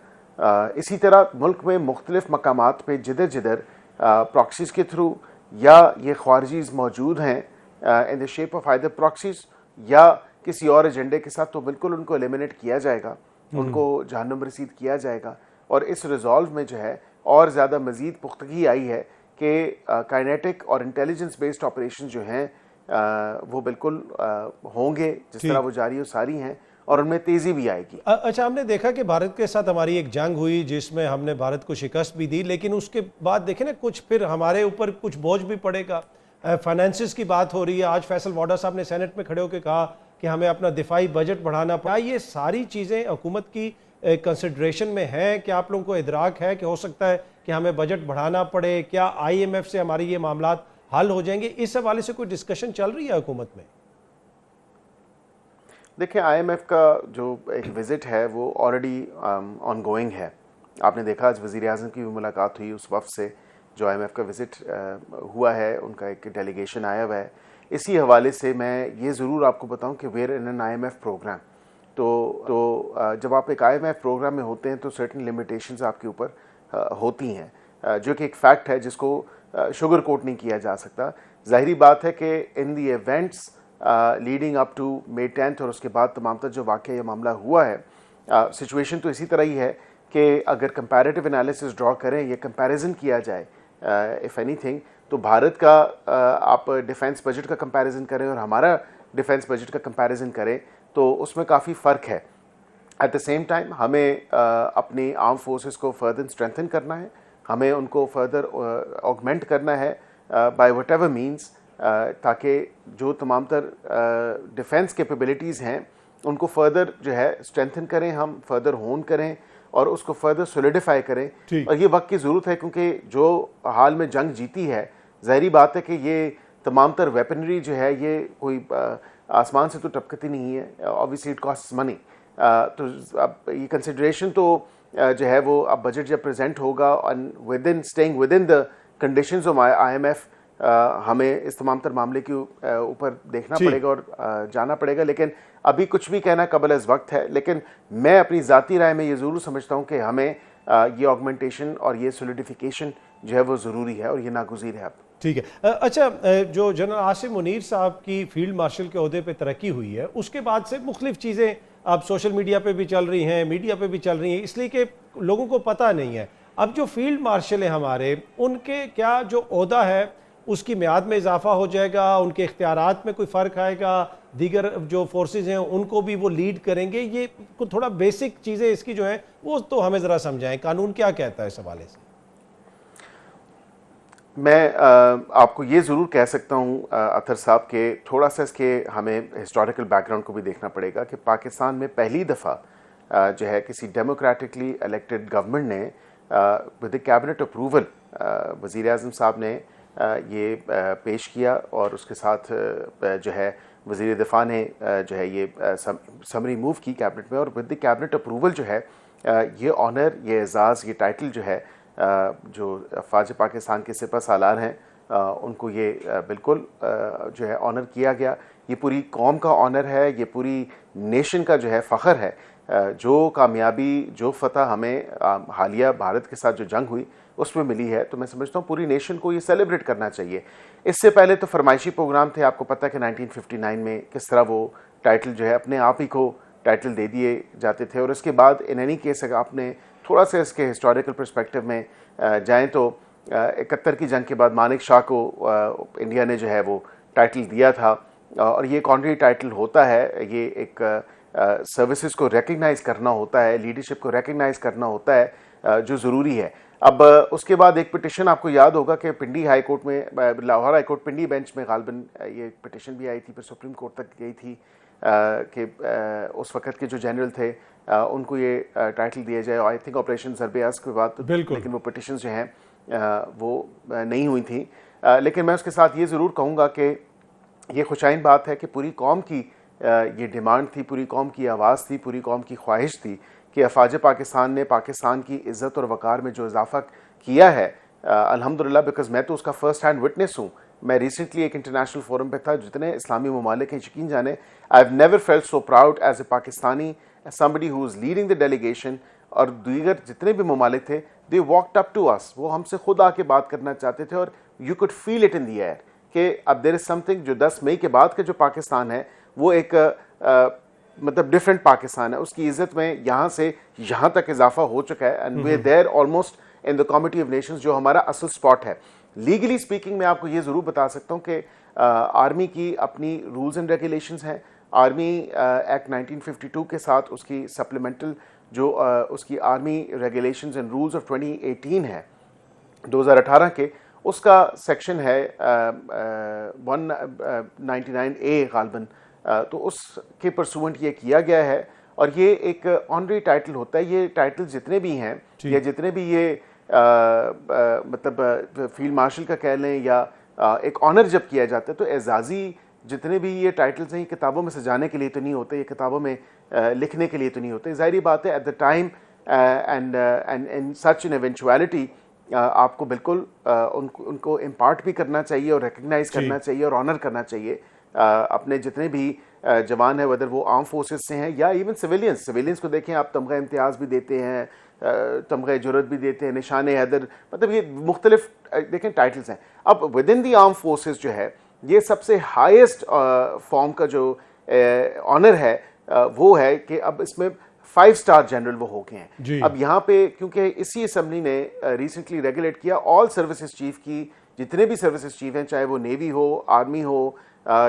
اسی طرح ملک میں مختلف مقامات پہ جدھر جدھر پراکسیز کے تھرو یا یہ خوارجیز موجود ہیں in the shape of either proxies یا کسی اور ایجنڈے کے ساتھ، تو بالکل ان کو ایلیمنیٹ کیا جائے گا، ان کو جہنم رسید کیا جائے گا. اور اس ریزالو میں جو ہے اور زیادہ مزید پختگی آئی ہے کہ کائنیٹک اور انٹیلیجنس بیسڈ آپریشن جو ہیں وہ بالکل ہوں گے جس طرح وہ جاری و ساری ہیں، اور ان میں تیزی بھی آئے گی. اچھا، ہم نے دیکھا کہ بھارت کے ساتھ ہماری ایک جنگ ہوئی جس میں ہم نے بھارت کو شکست بھی دی، لیکن اس کے بعد دیکھیں نا کچھ پھر ہمارے اوپر کچھ بوجھ بھی پڑے گا. فائنینسز کی بات ہو رہی ہے، آج فیصل واڈا صاحب نے سینٹ میں کھڑے ہو کے کہا کہ ہمیں اپنا دفاعی بجٹ بڑھانا پڑا. یہ ساری چیزیں حکومت کی کنسیڈریشن میں ہیں؟ کیا آپ لوگوں کو ادراک ہے کہ ہو سکتا ہے کہ ہمیں بجٹ بڑھانا پڑے؟ کیا آئی ایم ایف سے ہماری یہ معاملات حل ہو جائیں گے؟ اس حوالے سے کوئی ڈسکشن چل رہی ہے حکومت میں؟ دیکھیں آئی ایم ایف کا جو ایک وزٹ ہے وہ آلریڈی آن گوئنگ ہے. آپ نے دیکھا آج وزیر اعظم کی بھی ملاقات ہوئی اس وفد سے جو آئی ایم ایف کا وزٹ ہوا ہے, ان کا ایک ڈیلیگیشن آیا ہوا ہے. اسی حوالے سے میں یہ ضرور آپ کو بتاؤں کہ we're in an I M F programme, تو جب آپ ایک آئی ایم ایف پروگرام میں ہوتے ہیں تو سرٹن لمیٹیشنز آپ کے اوپر ہوتی ہیں, جو کہ ایک فیکٹ ہے جس کو شوگر کوٹ نہیں کیا جا سکتا. ظاہری بات ہے کہ in the events leading up to May 10 اور اس کے بعد تمام تر جو واقعہ یا معاملہ ہوا ہے, سچویشن تو اسی طرح ہی ہے کہ اگر کمپیریٹیو انالیسس ڈرا کریں یا کمپیریزن کیا جائے اف اینی تھنگ, تو بھارت کا آپ ڈیفینس بجٹ کا کمپیریزن کریں اور ہمارا ڈیفینس بجٹ کا کمپیریزن کریں تو اس میں کافی فرق ہے. ایٹ دا سیم ٹائم ہمیں اپنی آرم فورسز کو فردر اسٹرینتھن کرنا ہے, ہمیں ان کو فردر آگمنٹ کرنا ہے بائی وٹ ایور مینس, تاکہ جو تمام تر ڈیفینس کیپیبلٹیز ہیں ان کو فردر جو ہے اسٹرینتھن کریں, ہم فردر ہون کریں اور اس کو فردر سولیڈیفائی کریں. اور یہ وقت کی ضرورت ہے کیونکہ جو حال میں جنگ جیتی ہے, ظاہری بات ہے کہ یہ تمام تر ویپنری جو ہے یہ کوئی آسمان سے تو ٹپکتی نہیں ہے, obviously it costs money. تو اب یہ کنسیڈریشن تو جو ہے وہ اب بجٹ جب پریزنٹ ہوگا staying within the conditions of I M F, ہمیں اس تمام تر معاملے کے اوپر دیکھنا پڑے گا اور جانا پڑے گا. لیکن ابھی کچھ بھی کہنا قبل از وقت ہے, لیکن میں اپنی ذاتی رائے میں یہ ضرور سمجھتا ہوں کہ ہمیں یہ آگمنٹیشن اور یہ سولیڈیفیکیشن جو ہے وہ ضروری ہے اور یہ ناگزیر ہے. اب ٹھیک ہے. اچھا, جو جنرل عاصم منیر صاحب کی فیلڈ مارشل کے عہدے پہ ترقی ہوئی ہے, اس کے بعد سے مختلف چیزیں اب سوشل میڈیا پہ بھی چل رہی ہیں, میڈیا پہ بھی چل رہی ہیں, اس لیے کہ لوگوں کو پتہ نہیں ہے. اب جو فیلڈ مارشل ہیں ہمارے, ان کے کیا جو عہدہ ہے اس کی میعاد میں اضافہ ہو جائے گا, ان کے اختیارات میں کوئی فرق آئے گا, دیگر جو فورسز ہیں ان کو بھی وہ لیڈ کریں گے؟ یہ تھوڑا بیسک چیزیں اس کی جو ہیں وہ تو ہمیں ذرا سمجھائیں, قانون کیا کہتا ہے اس حوالے سے؟ میں آپ کو یہ ضرور کہہ سکتا ہوں اطہر صاحب کہ تھوڑا سا اس کے ہمیں ہسٹوریکل بیک گراؤنڈ کو بھی دیکھنا پڑے گا کہ پاکستان میں پہلی دفعہ جو ہے کسی ڈیموکریٹکلی الیکٹڈ گورنمنٹ نے ود اے کیبنٹ اپروول وزیر اعظم صاحب نے یہ پیش کیا, اور اس کے ساتھ جو ہے وزیر دفاع نے جو ہے یہ سمری موو کی کیبنٹ میں, اور ود دی کیبنٹ اپروول جو ہے یہ آنر, یہ اعزاز, یہ ٹائٹل جو ہے جو افواج پاکستان کے سپہ سالار ہیں ان کو یہ بالکل جو ہے آنر کیا گیا. یہ پوری قوم کا آنر ہے, یہ پوری نیشن کا جو ہے فخر ہے. جو کامیابی, جو فتح ہمیں حالیہ بھارت کے ساتھ جو جنگ ہوئی اس میں ملی ہے, تو میں سمجھتا ہوں پوری نیشن کو یہ سیلیبریٹ کرنا چاہیے. اس سے پہلے تو فرمائشی پروگرام تھے, آپ کو پتہ ہے کہ 1959 میں کس طرح وہ ٹائٹل جو ہے اپنے آپ ہی کو ٹائٹل دے دیے جاتے تھے. اور اس کے بعد ان اینی کیس اگر آپ نے تھوڑا سا اس کے ہسٹوریکل پرسپیکٹو میں جائیں تو 71 کی جنگ کے بعد مانک شاہ کو انڈیا نے جو ہے وہ ٹائٹل دیا تھا, اور یہ ایک آنری ٹائٹل ہوتا ہے, یہ ایک سروسز کو ریکگنائز کرنا ہوتا ہے, لیڈرشپ کو ریکگنائز کرنا ہوتا ہے, جو ضروری ہے. اب اس کے بعد ایک پٹیشن آپ کو یاد ہوگا کہ پنڈی ہائی کورٹ میں, Lahore high court Pindi bench میں غالباً یہ پٹیشن بھی آئی تھی, پھر سپریم کورٹ تک گئی تھی کہ اس وقت کے جو جنرل تھے ان کو یہ ٹائٹل دیا جائے. آئی تھنک آپریشن ضرب عزم کے بعد, لیکن وہ پٹیشنز جو ہیں وہ نہیں ہوئی تھیں. لیکن میں اس کے ساتھ یہ ضرور کہوں گا کہ یہ خوشائن بات ہے کہ پوری قوم کی یہ ڈیمانڈ تھی, پوری قوم کی آواز تھی, پوری قوم کی خواہش تھی کہ افواج پاکستان نے پاکستان کی عزت اور وقار میں جو اضافہ کیا ہے الحمدللہ, بیکاز میں تو اس کا فرسٹ ہینڈ وٹنس ہوں. میں ریسنٹلی ایک انٹرنیشنل فورم پہ تھا, جتنے اسلامی ممالک ہیں یقین جانے, I have never felt so proud as a Pakistani, somebody who is leading the delegation, اور دیگر جتنے بھی ممالک تھے they walked up to us, وہ ہم سے خود آ کے بات کرنا چاہتے تھے, اور you could feel it in the air کہ اب there is something جو 10 مئی کے بعد کا جو پاکستان ہے وہ ایک مطلب ڈفرینٹ پاکستان ہے, اس کی عزت میں یہاں سے یہاں تک اضافہ ہو چکا ہے. And we are there almost in the committee of nations, جو ہمارا اصل اسپاٹ ہے. لیگلی اسپیکنگ میں آپ کو یہ ضرور بتا سکتا ہوں کہ آرمی کی اپنی رولز اینڈ ریگولیشنز ہیں. آرمی ایکٹ 1952 کے ساتھ اس کی سپلیمنٹل جو اس کی army regulations and rules of 2018 ہے 2018 کے, اس کا سیکشن ہے 199A غالباً, تو اس کے پرسوئنٹ یہ کیا گیا ہے. اور یہ ایک آنری ٹائٹل ہوتا ہے. یہ ٹائٹل جتنے بھی ہیں یا جتنے بھی یہ مطلب فیلڈ مارشل کا کہہ لیں یا ایک آنر جب کیا جاتا ہے تو اعزازی جتنے بھی یہ ٹائٹلز ہیں یہ کتابوں میں سجانے کے لیے تو نہیں ہوتے, یہ کتابوں میں لکھنے کے لیے تو نہیں ہوتے. ظاہری بات ہے at the time and in such an eventuality آپ کو بالکل ان کو امپارٹ بھی کرنا چاہیے اور ریکگنائز کرنا چاہیے اور آنر کرنا چاہیے اپنے جتنے بھی جوان ہیں, ویدر وہ آرم فورسز سے ہیں یا ایون سویلینس کو دیکھیں آپ, تمغہ امتیاز بھی دیتے ہیں, تمغہ جرت بھی دیتے ہیں, نشان حیدر, مطلب یہ مختلف دیکھیں ٹائٹلز ہیں. اب with in the arm forces جو ہے یہ سب سے ہائیسٹ فارم کا جو آنر ہے وہ ہے کہ اب اس میں 5 اسٹار جنرل وہ ہو گئے ہیں. اب یہاں پہ کیونکہ اسی اسمبلی نے ریسنٹلی ریگولیٹ کیا آل سروسز چیف کی, جتنے بھی سروسز چیف ہیں چاہے وہ نیوی ہو, آرمی ہو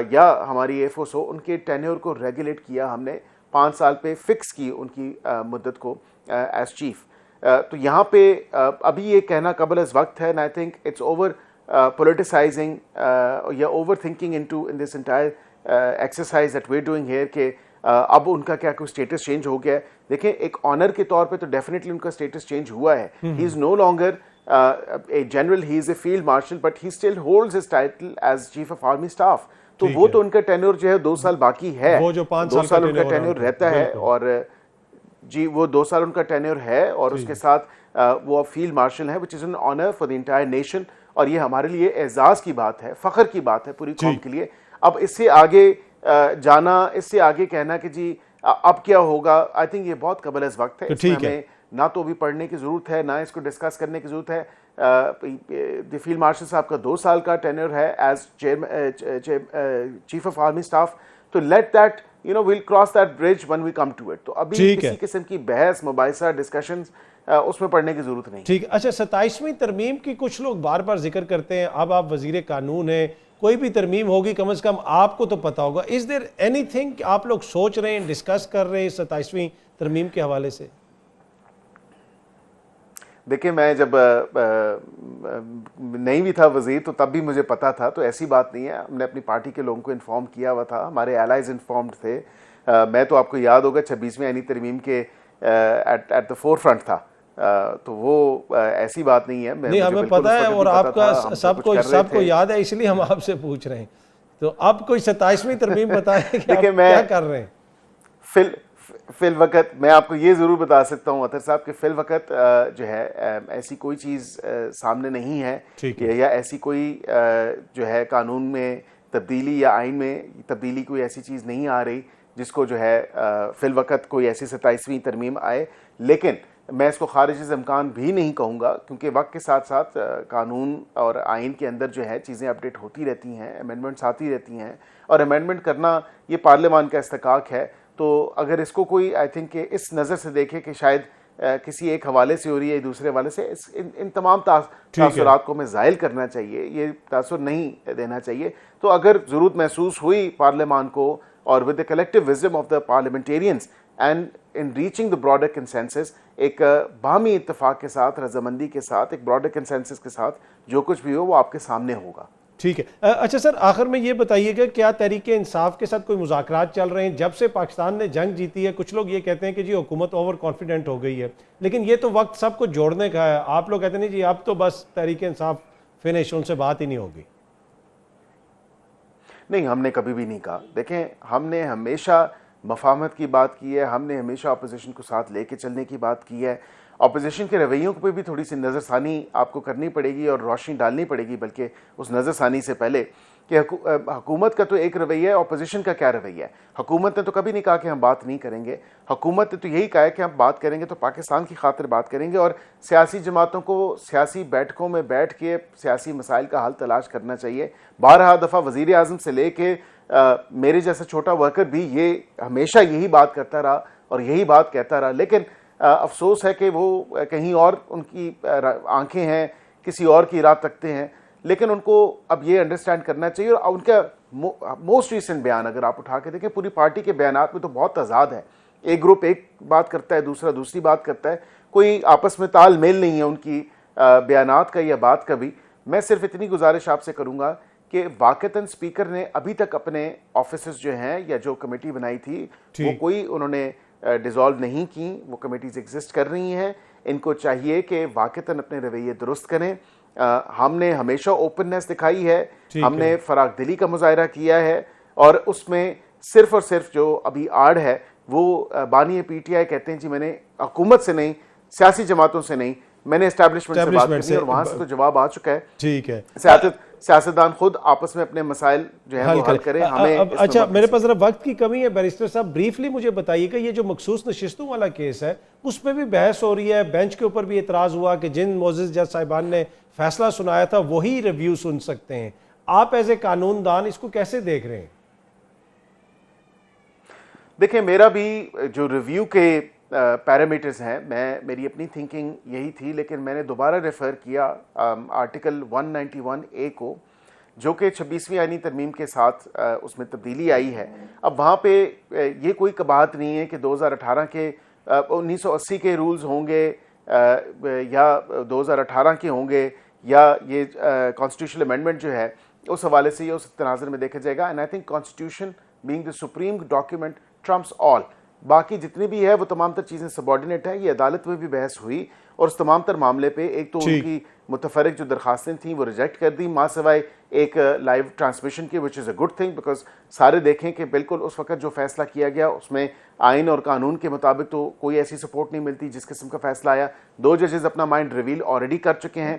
یا ہماری ایئر فورس ہو, ان کے ٹینیور کو ریگولیٹ کیا ہم نے 5 سال پہ فکس کی ان کی مدت کو ایز چیف. تو یہاں پہ ابھی یہ کہنا قبل از وقت ہے, and I think it's over politicizing یا over thinking in this entire exercise that we are doing here کہ اب ان کا کیا کوئی اسٹیٹس چینج ہو گیا ہے. دیکھیں ایک آنر کے طور پہ تو ڈیفینیٹلی ان کا اسٹیٹس چینج ہوا ہے. He is no longer a general, he is a field marshal, but he still holds his title as chief of army staff. تو وہ تو ان کا ٹینور جو ہے 2 سال باقی ہے, 2 سال ان کا ٹینور رہتا ہے, اور جی وہ 2 سال ان کا ٹینور ہے, اور اس کے ساتھ وہ فیلڈ مارشل ہے which is an honour for the entire nation. اور یہ ہمارے لیے اعزاز کی بات ہے, فخر کی بات ہے پوری قوم کے لیے. اب اس سے آگے جانا, اس سے آگے کہنا کہ جی اب کیا ہوگا, آئی تھنک یہ بہت قبل از وقت ہے. اس میں ہمیں نہ تو بھی پڑھنے کی ضرورت ہے, نہ اس کو ڈسکس کرنے کی ضرورت ہے. دی فیلڈ مارشل صاحب کا 2 سال کا ٹینور ہے as chief of army staff. تو let that we'll cross that bridge when we come to it. تو ابھی کسی قسم کی بحث, مباحثہ, ڈسکشنز اس میں پڑھنے کی ضرورت نہیں. ٹھیک. اچھا 27ویں ترمیم کی کچھ لوگ بار بار ذکر کرتے ہیں, اب آپ وزیر قانون ہیں, کوئی بھی ترمیم ہوگی کم از کم آپ کو تو پتا ہوگا. از دیر اینی تھنگ کہ آپ لوگ سوچ رہے ہیں, ڈسکس کر رہے ہیں 27ویں ترمیم کے حوالے سے؟ دیکھیں میں جب نہیں بھی تھا وزیر تو تب بھی مجھے پتا تھا, تو ایسی بات نہیں ہے. ہم نے اپنی پارٹی کے لوگوں کو انفارم کیا ہوا تھا, ہمارے ایلائز انفارمڈ تھے. میں تو آپ کو یاد ہوگا 26ویں آئینی ترمیم کے ایٹ دا فور فرنٹ تھا, تو وہ ایسی بات نہیں ہے. نہیں ہمیں پتا ہے, اور آپ کا سب کو یاد ہے, اس لیے ہم آپ سے پوچھ رہے ہیں. تو اب کوئی 27ویں ترمیم بتائیں کہ آپ کیا کر رہے ہیں؟ فی الوقت میں آپ کو یہ ضرور بتا سکتا ہوں اطہر صاحب کہ فی الوقت جو ہے ایسی کوئی چیز سامنے نہیں ہے, یا ایسی کوئی جو ہے قانون میں تبدیلی یا آئین میں تبدیلی کوئی ایسی چیز نہیں آ رہی جس کو جو ہے فی الوقت کوئی ایسی 27ویں ترمیم آئے. لیکن میں اس کو خارج از امکان بھی نہیں کہوں گا, کیونکہ وقت کے ساتھ ساتھ قانون اور آئین کے اندر جو ہے چیزیں اپڈیٹ ہوتی رہتی ہیں, امینڈمنٹس آتی رہتی ہیں, اور امینڈمنٹ کرنا یہ پارلیمان کا استحقاق ہے. تو اگر اس کو کوئی آئی تھنک کہ اس نظر سے دیکھے کہ شاید کسی ایک حوالے سے ہو رہی ہے یا دوسرے حوالے سے, ان تمام تاثرات کو میں زائل کرنا چاہیے, یہ تاثر نہیں دینا چاہیے. تو اگر ضرورت محسوس ہوئی پارلیمان کو, اور with the collective wisdom of the parliamentarians and in reaching the broader consensus, ایک باہمی اتفاق کے ساتھ, رضامندی کے ساتھ, ایک براڈر کنسنسس کے ساتھ جو کچھ بھی ہو وہ آپ کے سامنے ہوگا. ٹھیک ہے. اچھا سر, آخر میں یہ بتائیے گا کیا تحریک انصاف کے ساتھ کوئی مذاکرات چل رہے ہیں؟ جب سے پاکستان نے جنگ جیتی ہے کچھ لوگ یہ کہتے ہیں کہ جی حکومت اوور کانفیڈنٹ ہو گئی ہے, لیکن یہ تو وقت سب کو جوڑنے کا ہے. آپ لوگ کہتے ہیں جی اب تو بس تحریک انصاف فنش, ان سے بات ہی نہیں ہوگی. نہیں, ہم نے کبھی بھی نہیں کہا. دیکھیں ہم نے ہمیشہ مفاہمت کی بات کی ہے, ہم نے ہمیشہ اپوزیشن کو ساتھ لے کے چلنے کی بات کی ہے. اپوزیشن کے رویوں پہ بھی تھوڑی سی نظر ثانی آپ کو کرنی پڑے گی اور روشنی ڈالنی پڑے گی, بلکہ اس نظر ثانی سے پہلے کہ حکومت کا تو ایک رویہ ہے, اپوزیشن کا کیا رویہ ہے. حکومت نے تو کبھی نہیں کہا کہ ہم بات نہیں کریں گے. حکومت نے تو یہی کہا ہے کہ ہم بات کریں گے تو پاکستان کی خاطر بات کریں گے, اور سیاسی جماعتوں کو سیاسی بیٹھکوں میں بیٹھ کے سیاسی مسائل کا حل تلاش کرنا چاہیے. 12 دفعہ وزیر اعظم سے لے کے میرے جیسا چھوٹا ورکر بھی یہ ہمیشہ یہی بات کرتا رہا اور یہی بات کہتا رہا. لیکن افسوس ہے کہ وہ کہیں اور ان کی آنکھیں ہیں, کسی اور کی رات تکتے ہیں. لیکن ان کو اب یہ انڈرسٹینڈ کرنا چاہیے. اور ان کا موسٹ ریسنٹ بیان اگر آپ اٹھا کے دیکھیں, پوری پارٹی کے بیانات میں تو بہت تضاد ہے. ایک گروپ ایک بات کرتا ہے, دوسرا دوسری بات کرتا ہے, کوئی آپس میں تال میل نہیں ہے ان کی بیانات کا یا بات کا بھی. میں صرف اتنی گزارش آپ سے کروں گا کہ واقعتاً اسپیکر نے ابھی تک اپنے آفیسز جو ہیں یا جو کمیٹی بنائی تھی وہ کوئی انہوں نے ڈیزالو نہیں کی، وہ کمیٹیز ایگزسٹ کر رہی ہیں. ان کو چاہیے کہ واقعتاً اپنے رویے درست کریں. ہم نے ہمیشہ اوپننس دکھائی ہے، ہم نے فراغ دلی کا مظاہرہ کیا ہے، اور اس میں صرف اور صرف جو ابھی آڑ ہے وہ بانی پی ٹی آئی کہتے ہیں جی میں نے حکومت سے نہیں، سیاسی جماعتوں سے نہیں، میں نے اسٹیبلشمنٹ سے بات کرنی ہے، اور وہاں سے تو جواب آ چکا ہے. ٹھیک ہے، سیاستدان خود آپس میں اپنے مسائل جو ہیں وہ حل کریں. ہمیں اچھا میرے پاس ذرا وقت کی کمی ہے بیرسٹر صاحب، بریفلی مجھے بتائیے کہ یہ جو مخصوص نشستوں والا کیس ہے اس پہ بھی بحث ہو رہی ہے، بینچ کے اوپر بھی اعتراض ہوا کہ جن معزز جج صاحبان نے فیصلہ سنایا تھا وہی ریویو سن سکتے ہیں. آپ ایز اے قانون دان اس کو کیسے دیکھ رہے ہیں؟ دیکھیں میرا بھی جو ریویو کے پیرامیٹرز ہیں، میری اپنی تھنکنگ یہی تھی، لیکن میں نے دوبارہ ریفر کیا آرٹیکل 191A کو، جو کہ 26ویں آئینی ترمیم کے ساتھ اس میں تبدیلی آئی ہے. اب وہاں پہ یہ کوئی قباحت نہیں ہے کہ 2018 کے 1980 کے رولز ہوں گے یا 2018 کے ہوں گے، یا یہ کانسٹیٹیوشنل امینڈمنٹ جو ہے اس حوالے سے یہ اس تناظر میں دیکھا جائے گا. And I think constitution being the supreme document trumps all. باقی جتنی بھی ہے وہ تمام تر چیزیں سبارڈینیٹ ہیں. یہ عدالت میں بھی بحث ہوئی اور اس تمام تر معاملے پہ ایک تو ان کی متفرق جو درخواستیں تھیں وہ ریجیکٹ کر دی، ماں سوائے ایک لائیو ٹرانسمیشن کی، وچ از اے گڈ تھنگ، بیکاز سارے دیکھیں کہ بالکل اس وقت جو فیصلہ کیا گیا اس میں آئین اور قانون کے مطابق تو کوئی ایسی سپورٹ نہیں ملتی جس قسم کا فیصلہ آیا. 2 ججز اپنا مائنڈ ریویل آلریڈی کر چکے ہیں.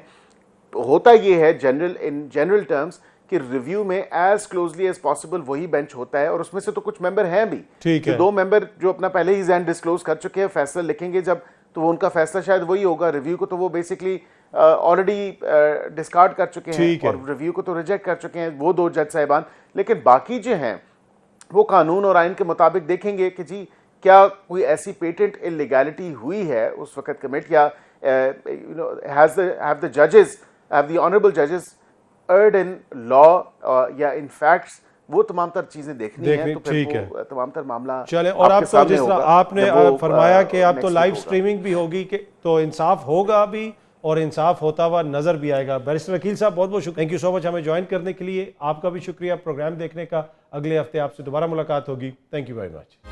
ہوتا یہ ہے جنرل ٹرمز کہ ریویو میں ایز کلوزلی ایز پاسبل وہی بینچ ہوتا ہے، اور اس میں سے تو کچھ ممبر ہیں بھی کہ 2 ممبر جو اپنا پہلے ہی زین ڈسکلوز کر چکے ہیں، فیصلہ لکھیں گے جب تو وہ ان کا فیصلہ شاید وہی ہوگا. ریویو کو تو وہ بیسکلی آلریڈی ڈسکارڈ کر چکے ہیں اور ریویو کو تو ریجیکٹ کر چکے ہیں وہ 2 جج صاحبان. لیکن باقی جو ہیں وہ قانون اور آئین کے مطابق دیکھیں گے کہ جی کیا کوئی ایسی پیٹنٹ انلیگیلٹی ہوئی ہے اس وقت کمٹ، یا have the honorable judges erred in law یا in facts. وہ تمام تر چیزیں دیکھنی ہیں، تو پھر وہ تمام تر معاملہ چلیں. اور آپ تو جس طرح آپ نے فرمایا کہ اب تو لائیو سٹریمنگ بھی ہوگی تو انصاف ہوگا بھی اور انصاف ہوتا ہوا نظر بھی آئے گا. بیرسٹر عقیل صاحب بہت بہت شکریہ، تھینک یو سو مچ ہمیں جوائن کرنے کے لیے. آپ کا بھی شکریہ پروگرام دیکھنے کا. اگلے ہفتے آپ سے دوبارہ ملاقات ہوگی. Thank you very much.